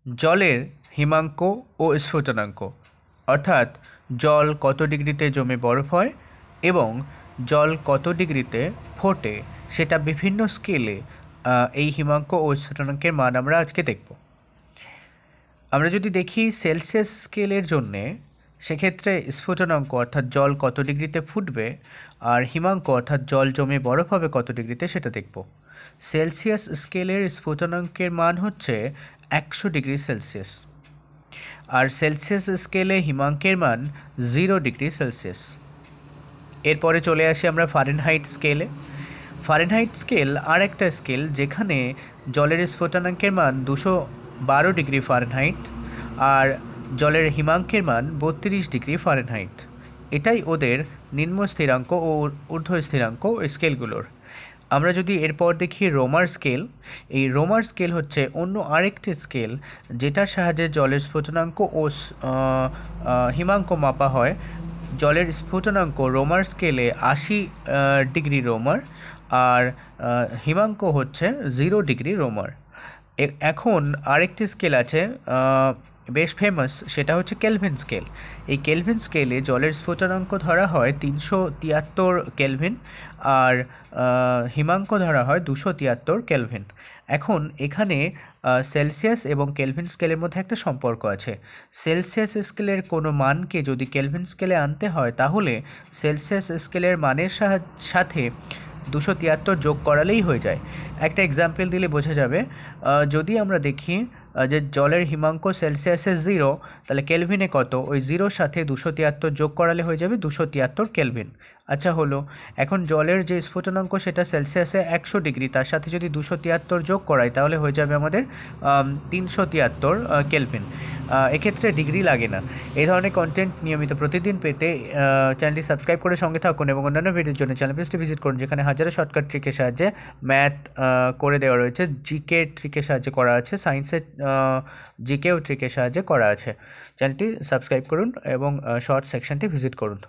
জলের হিমাঙ্ক ও স্ফুটনাঙ্ক, অর্থাৎ জল কত ডিগ্রিতে জমে বরফ হয় এবং জল কত ডিগ্রিতে ফোটে, সেটা বিভিন্ন স্কেলে এই হিমাঙ্ক ও স্ফুটনাঙ্কের মান আমরা আজকে দেখব। আমরা যদি দেখি সেলসিয়াস স্কেলের জন্যে, সেক্ষেত্রে স্ফুটনাঙ্ক অর্থাৎ জল কত ডিগ্রিতে ফুটবে আর হিমাঙ্ক অর্থাৎ জল জমে বরফ হবে কত ডিগ্রিতে সেটা দেখব। সেলসিয়াস স্কেলের স্ফুটনাঙ্কের মান হচ্ছে 100 ডিগ্রি সেলসিয়াস, আর সেলসিয়াস স্কেলে হিমাঙ্কের মান 0 ডিগ্রি সেলসিয়াস। এরপরে চলে আসি আমরা ফারেনহাইট স্কেলে। ফারেনহাইট স্কেল আর একটা স্কেল যেখানে জলের স্ফুটনাঙ্কের মান 212 ডিগ্রি ফারেনহাইট আর জলের হিমাঙ্কের মান 32 ডিগ্রি ফারেনহাইট। এটাই ওদের নিম্ন স্থিরাঙ্ক ও ঊর্ধ্ব স্থিরাঙ্ক স্কেলগুলোর। আমরা যদি এরপর দেখি রোমার স্কেল, এই রোমার স্কেল হচ্ছে অন্য আরেকটি স্কেল যেটার সাহায্যে জলের স্ফুটনাঙ্ক ও হিমাঙ্ক মাপা হয়। জলের স্ফুটনাঙ্ক রোমার স্কেলে 80 ডিগ্রি রোমার আর হিমাঙ্ক হচ্ছে 0 ডিগ্রি রোমার। এখন আরেকটি স্কেল আছে বেশ ফেমাস, সেটা হচ্ছে কেলভিন স্কেল। এই কেলভিন স্কেলে জলের স্ফুটনাঙ্ক ধরা হয় 373 কেলভিন আর হিমাঙ্ক ধরা হয় 273 কেলভিন। এখন এখানে সেলসিয়াস এবং কেলভিন স্কেলের মধ্যে একটা সম্পর্ক আছে। সেলসিয়াস স্কেলের কোনো মানকে যদি কেলভিন স্কেলে আনতে হয় তাহলে সেলসিয়াস স্কেলের মানের সাথে 273 যোগ করালেই হয়ে যায়। একটা এক্সাম্পল দিলে বোঝা যাবে। যদি আমরা দেখি যে জলের হিমাঙ্ক সেলসিয়াসে 0, তাহলে কেলভিনে কত, ওই 0-র সাথে 273 যোগ করালে হয়ে যাবে 273 কেলভিন। আচ্ছা হলো, এখন জলের যে স্ফুটনাঙ্ক সেটা সেলসিয়াসে 100 ডিগ্রি, তার সাথে যদি 273 যোগ করাই তাহলে হয়ে যাবে আমাদের 373 কেলভিন। এক্ষেত্রে ডিগ্রি লাগে না। এই ধরনের কন্টেন্ট নিয়মিত প্রতিদিন পেতে চ্যানেলটি সাবস্ক্রাইব করে সঙ্গে থাকুন এবং অন্যান্য ভিডিওর জন্য চ্যানেল পেজটি ভিজিট করুন, যেখানে হাজারো শর্টকাট ট্রিকের সাহায্যে ম্যাথ করে দেওয়া রয়েছে, জিকে ট্রিকের সাহায্যে করা আছে, সায়েন্সের জিকেও ট্রিকের সাহায্যে করা আছে। চ্যানেলটি সাবস্ক্রাইব করুন এবং শর্ট সেকশনটি ভিজিট করুন।